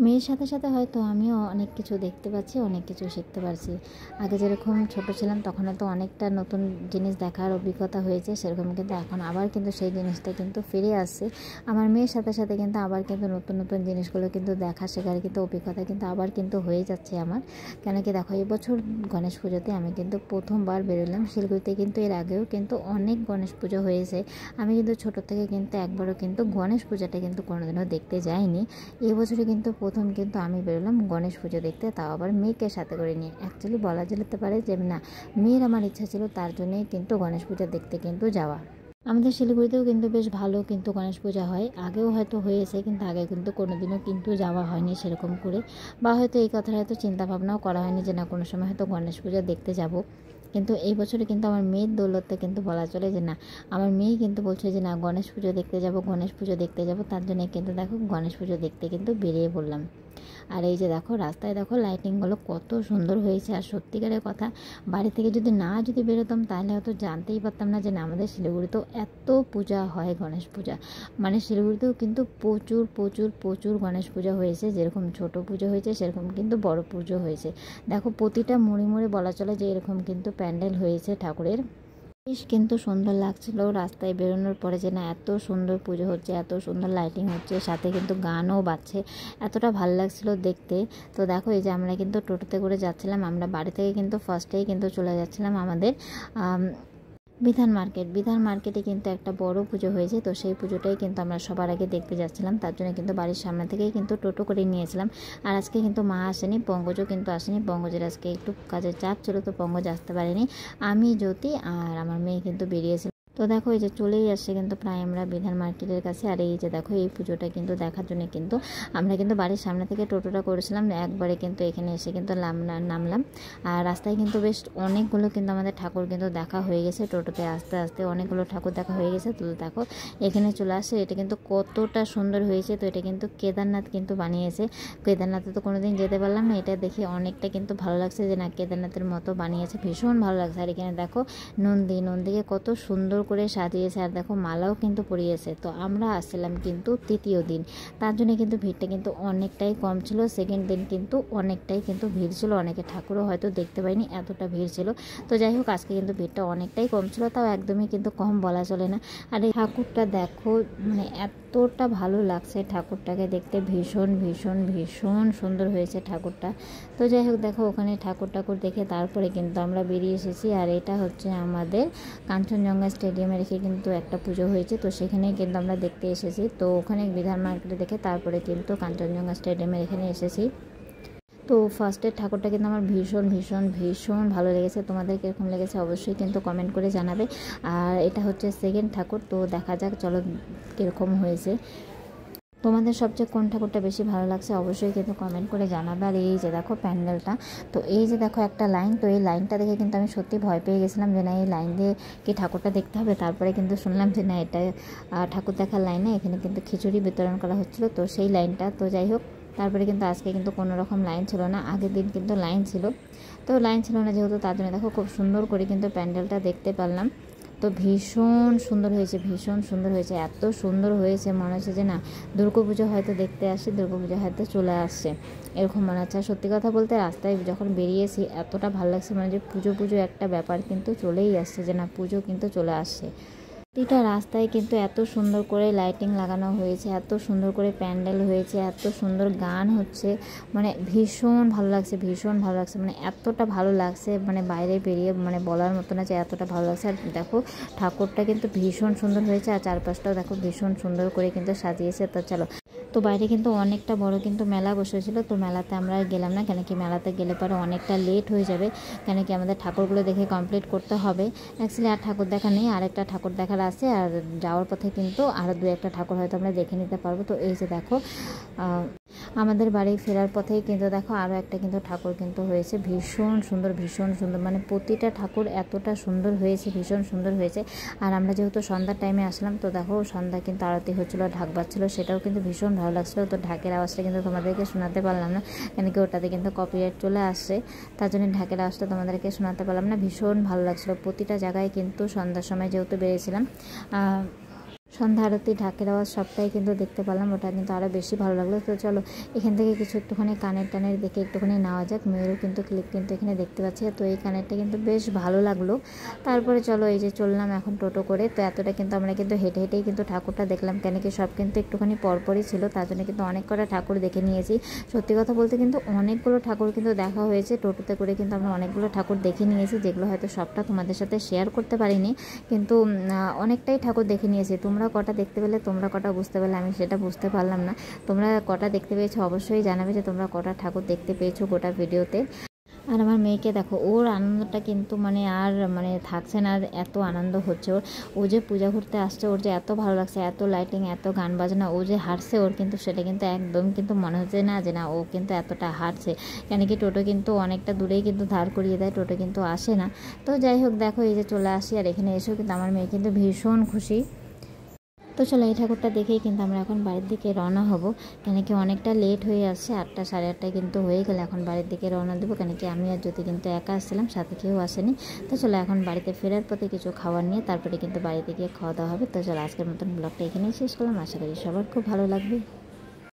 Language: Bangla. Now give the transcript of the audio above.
মেয়ের সাথে সাথে হয়তো আমিও অনেক কিছু দেখতে পাচ্ছি, অনেক কিছু শিখতে পারছি। আগে যেরকম ছোট ছিলাম তখন তো অনেকটা নতুন জিনিস দেখার অভিজ্ঞতা হয়েছে, সেরকম কিন্তু এখন আবার কিন্তু সেই জিনিসটা কিন্তু ফিরে আসছে। আমার মেয়ের সাথে সাথে কিন্তু আবার কিন্তু নতুন নতুন জিনিসগুলো কিন্তু দেখা শেখার কিন্তু অভিজ্ঞতা কিন্তু আবার কিন্তু হয়ে যাচ্ছে আমার। কেন কি দেখো, এবছর গণেশ পুজোতে আমি কিন্তু প্রথমবার বেরোলাম শিলিগুড়িতে। কিন্তু এর আগেও কিন্তু অনেক গণেশ পুজো হয়েছে, আমি কিন্তু ছোটো থেকে কিন্তু একবারও কিন্তু গণেশ পূজাটা কিন্তু কোনোদিনও দেখতে যাইনি। এবছরে কিন্তু প্রথম কিন্তু আমি বেরোলাম গণেশ পুজো দেখতে, তাও আবার মেয়েকে সাথে করে নিয়ে। অ্যাকচুয়ালি বলা যেতে পারে যে না, মেয়ের আমার ইচ্ছা ছিল, তার জন্যই কিন্তু গণেশ পুজো দেখতে কিন্তু যাওয়া। আমাদের শিলিগুড়িতেও কিন্তু বেশ ভালো কিন্তু গণেশ পূজা হয়, আগেও হয়তো হয়েছে, কিন্তু আগে কিন্তু কোনোদিনও কিন্তু যাওয়া হয়নি সেরকম করে, বা হয়তো এই কথাটা হয়তো চিন্তাভাবনাও করা হয়নি যে না কোনো সময় হয়তো গণেশ পূজা দেখতে যাব। কিন্তু এই বছরে কিন্তু আমার মেয়ের দৌলতে কিন্তু বলা চলে যে না, আমার মেয়ে কিন্তু বলছে যে না গণেশ পুজো দেখতে যাব, গণেশ পুজো দেখতে যাব। তার জন্য কিন্তু দেখো গণেশ পুজো দেখতে কিন্তু বেরিয়ে পড়লাম। আর এই যে দেখো রাস্তায় দেখো লাইটিংগুলো কত সুন্দর হয়েছে। আর সত্যিকারের কথা, বাড়ি থেকে যদি বেরোতাম তাহলে হয়তো জানতেই পারতাম না যে না আমাদের শিলিগুড়িতেও এত পূজা হয়, গণেশ পূজা। মানে শিলিগুড়িতেও কিন্তু প্রচুর প্রচুর প্রচুর গণেশ পূজা হয়েছে, যেরকম ছোট পুজো হয়েছে সেরকম কিন্তু বড় পুজো হয়েছে। দেখো প্রতিটা মোড়ে মোড়ে বলা চলে যে এরকম কিন্তু প্যান্ডেল হয়েছে ঠাকুরের। বেশ কিন্তু সুন্দর লাগছিল রাস্তায় বেরোনোর পরে যে না এত সুন্দর পুজো হচ্ছে, এত সুন্দর লাইটিং হচ্ছে, সাথে কিন্তু গানও বাজছে, এতটা ভালো লাগছিল দেখতে। তো দেখো এই যে আমরা কিন্তু টোটোতে করে যাচ্ছিলাম, আমরা বাড়ি থেকে কিন্তু ফার্স্টেই কিন্তু চলে যাচ্ছিলাম আমাদের বিধান মার্কেটে কিন্তু একটা বড় পুজো হয়েছে। তো সেই পুজোটাই কিন্তু আমরা সবার আগে দেখতে যাচ্ছিলাম, তার জন্য কিন্তু বাড়ির সামনে থেকেই কিন্তু টোটো করে নিয়েছিলাম। আর আজকে কিন্তু মা আসেনি, পঙ্কজও কিন্তু আসেনি, পঙ্কজের আজকে একটু কাজের চাপ ছিল, তো পঙ্কজ আসতে পারেনি। আমি, জ্যোতি আর আমার মেয়ে কিন্তু বেরিয়েছিলাম। তো দেখো এই যে চলেই আসছে কিন্তু প্রায় আমরা বিধান মার্কেটের কাছে। আর এই যে দেখো এই পুজোটা কিন্তু দেখার জন্য কিন্তু আমরা কিন্তু বাড়ির সামনে থেকে টোটোটা করেছিলাম, একবারে কিন্তু এখানে এসে কিন্তু নামলাম। আর রাস্তায় কিন্তু বেশ অনেকগুলো কিন্তু আমাদের ঠাকুর কিন্তু দেখা হয়ে গেছে, টোটোতে আস্তে আস্তে অনেকগুলো ঠাকুর দেখা হয়ে গেছে। তো দেখো এখানে চলে আসছে, এটা কিন্তু কতটা সুন্দর হয়েছে। তো এটা কিন্তু কেদারনাথ কিন্তু বানিয়েছে, কেদারনাথে তো কোনোদিন যেতে পারলাম না, এটা দেখে অনেকটা কিন্তু ভালো লাগছে যে না কেদারনাথের মতো বানিয়েছে, ভীষণ ভালো লাগছে। আর এখানে দেখো নন্দীকে কত সুন্দর করে সাজিয়েছে, আর দেখো মালাও কিন্তু পরিয়েছে। তো আমরা আসছিলাম কিন্তু তৃতীয় দিন, তার জন্য কিন্তু ভিড়টা কিন্তু অনেকটাই কম ছিল। সেকেন্ড দিন কিন্তু অনেকটাই কিন্তু ভিড় ছিল, অনেকে ঠাকুরও হয়তো দেখতে পাইনি, এতটা ভিড় ছিল। তো যাই হোক আজকে কিন্তু ভিড়টা অনেকটাই কম ছিল, তাও একদমই কিন্তু কম বলা চলে না। আর এই ঠাকুরটা দেখো মানে এতটা ভালো লাগছে ঠাকুরটাকে দেখতে, ভীষণ ভীষণ ভীষণ সুন্দর হয়েছে ঠাকুরটা। তো যাই হোক দেখো ওখানে ঠাকুর দেখে তারপরে কিন্তু আমরা বেরিয়ে এসেছি। আর এটা হচ্ছে আমাদের কাঞ্চনজঙ্ঘা স্টেডিয়ামে রেখে কিন্তু একটা পুজো হয়েছে, তো সেখানেই কিন্তু আমরা দেখতে এসেছি। তো ওখানে বিধান মার্কেটে দেখে তারপরে কিন্তু কাঞ্চনজঙ্ঘা স্টেডিয়ামের এখানে এসেছি। তো ফার্স্টের ঠাকুরটা কিন্তু আমার ভীষণ ভীষণ ভীষণ ভালো লেগেছে, তোমাদের কীরকম লেগেছে অবশ্যই কিন্তু কমেন্ট করে জানাবে। আর এটা হচ্ছে সেকেন্ড ঠাকুর, তো দেখা যাক চলো কীরকম হয়েছে। তোমাদের সবচেয়ে কোন ঠাকুরটা বেশি ভালো লাগছে অবশ্যই কিন্তু কমেন্ট করে জানাবে। আর এই যে দেখো প্যান্ডেলটা, তো এই যে দেখো একটা লাইন, তো এই লাইনটা দেখে কিন্তু আমি সত্যি ভয় পেয়ে গেছিলাম যে না এই লাইন দিয়ে কি ঠাকুরটা দেখতে হবে। তারপরে কিন্তু শুনলাম যে না এটা ঠাকুর দেখার লাইনে, এখানে কিন্তু খিচুড়ি বিতরণ করা হচ্ছিলো, তো সেই লাইনটা। তো যাই হোক তারপরে কিন্তু আজকে কিন্তু কোনো রকম লাইন ছিল না, আগের দিন কিন্তু লাইন ছিল। তো লাইন ছিল না যেহেতু, তার জন্য দেখো খুব সুন্দর করে কিন্তু প্যান্ডেলটা দেখতে পারলাম। তো ভীষণ সুন্দর হয়েছে, ভীষণ সুন্দর হয়েছে, এত সুন্দর হয়েছে মনে হচ্ছে যে না দুর্গাপুজো হয়তো দেখতে আসে, দুর্গাপুজো হয়তো চলে আসছে এরকম মনে হচ্ছে। আর সত্যি কথা বলতে রাস্তায় যখন বেরিয়েছি এতটা ভালো লাগছে, মানে যে পুজো একটা ব্যাপার কিন্তু চলেই আসছে, যে না পুজো কিন্তু চলে আসছে। প্রতিটা রাস্তায় কিন্তু এত সুন্দর করে লাইটিং লাগানো হয়েছে, এত সুন্দর করে প্যান্ডেল হয়েছে, এত সুন্দর গান হচ্ছে, মানে ভীষণ ভালো লাগছে, ভীষণ ভালো লাগছে, মানে এতটা ভালো লাগছে মানে বাইরে বেরিয়ে মানে বলার মতো না যে এতটা ভালো লাগছে। আর দেখো ঠাকুরটা কিন্তু ভীষণ সুন্দর হয়েছে, আর চারপাশটাও দেখো ভীষণ সুন্দর করে কিন্তু সাজিয়েছে। তো চলো, তো বাইরে কিন্তু অনেকটা বড় কিন্তু মেলা বসেছিল, তো মেলাতে আমরা গেলাম না, কেন কি মেলাতে গেলে পরে অনেকটা লেট হয়ে যাবে, কেন কি আমাদের ঠাকুরগুলো দেখে কমপ্লিট করতে হবে। অ্যাকচুয়ালি আর ঠাকুর দেখা নেই, আরেকটা ঠাকুর দেখার আছে, আর যাওয়ার পথে কিন্তু আরও দু একটা ঠাকুর হয়তো আমরা দেখে নিতে পারবো। তো এই যে দেখো আমাদের বাড়ি ফেরার পথেই কিন্তু দেখো আরও একটা কিন্তু ঠাকুর কিন্তু হয়েছে, ভীষণ সুন্দর ভীষণ সুন্দর, মানে প্রতিটা ঠাকুর এতটা সুন্দর হয়েছে, ভীষণ সুন্দর হয়েছে। আর আমরা যেহেতু সন্ধ্যার টাইমে আসলাম, তো দেখো সন্ধ্যা কিন্তু আরতি হচ্ছিলো, ঢাক বাজছিলো, সেটাও কিন্তু ভীষণ ভালো লাগছিলো। তো ঢাকের আওয়াজটা কিন্তু তোমাদেরকে শোনাতে পারলাম না, কেন কি ওটাতে কিন্তু কপিরাইট চলে আসছে, তার জন্য ঢাকের আওয়াজটা তোমাদেরকে শোনাতে পারলাম না। ভীষণ ভালো লাগছিলো প্রতিটা জায়গায় কিন্তু সন্ধ্যার সময় যেহেতু বেরিয়েছিলাম। সন্ধ্যা আরতি, ঢাকের আওয়াজ সবটাই কিন্তু দেখতে পেলাম, ওটা কিন্তু আরও বেশি ভালো লাগলো। তো চলো এখান থেকে কিছু একটুখানি কানের টানের দেখে একটুখানি নেওয়া যাক। মেয়েরও কিন্তু ক্লিপ কিন্তু এখানে দেখতে পাচ্ছি, তো এই কানেরটা কিন্তু বেশ ভালো লাগলো। তারপরে চলো এই যে চললাম এখন টোটো করে। তো এতটা কিন্তু আমরা কিন্তু হেঁটে হেঁটেই কিন্তু ঠাকুরটা দেখলাম, কেন কি সব কিন্তু একটুখানি পরপরই ছিল, তার জন্য কিন্তু অনেক কটা ঠাকুর দেখে নিয়েছি। সত্যি কথা বলতে কিন্তু অনেকগুলো ঠাকুর কিন্তু দেখা হয়েছে, টোটোতে করে কিন্তু আমরা অনেকগুলো ঠাকুর দেখে নিয়েছি, যেগুলো হয়তো সবটা তোমাদের সাথে শেয়ার করতে পারিনি, কিন্তু অনেকটাই ঠাকুর দেখে নিয়েছি। তোমরা কটা দেখতে পেলে, তোমরা কটা বুঝতে পারলে, আমি সেটা বুঝতে পারলাম না। তোমরা কটা দেখতে পেয়েছো অবশ্যই জানাবে যে তোমরা কটা ঠাকুর দেখতে পেয়েছো গোটা ভিডিওতে। আর আমার মেয়েকে দেখো, ওর আনন্দটা কিন্তু আর থাকছে না, এত আনন্দ হচ্ছে ওর। ও যে পূজা ঘুরতে আসছে, ওর যে এত ভালো লাগছে, এত লাইটিং, এত গান বাজনা, ও যে হাঁটছে, ওর কিন্তু সেটা কিন্তু একদম কিন্তু মনে হচ্ছে না যে না ও কিন্তু এতটা হাঁটছে। কেন কি টোটো কিন্তু অনেকটা দূরেই কিন্তু দাঁড় করিয়ে দেয়, টোটো কিন্তু আসে না। তো যাই হোক দেখো এই যে চলে আসি, আর এখানে এসেও কিন্তু আমার মেয়ে কিন্তু ভীষণ খুশি। তো চলো এই ঠাকুরটা দেখেই কিন্তু আমরা এখন বাড়ির দিকে রওনা হব, কেন কি অনেকটা লেট হয়ে আসছে, 8টা সাড়ে 8টায় কিন্তু হয়ে গেলে এখন বাড়ির দিকে রওনা দেবো। কেন কি আমি আর জ্যোতি কিন্তু একা আসছিলাম, সাথে কেউ আসেনি। তো চলো এখন বাড়িতে ফেরার পথে কিছু খাবার নিয়ে তারপরে কিন্তু বাড়িতে গিয়ে খাওয়া দাওয়া হবে। তো চলো আজকের মতন ব্লগটা এখানেই শেষ করলাম, আশা করি সবার খুব ভালো লাগবে।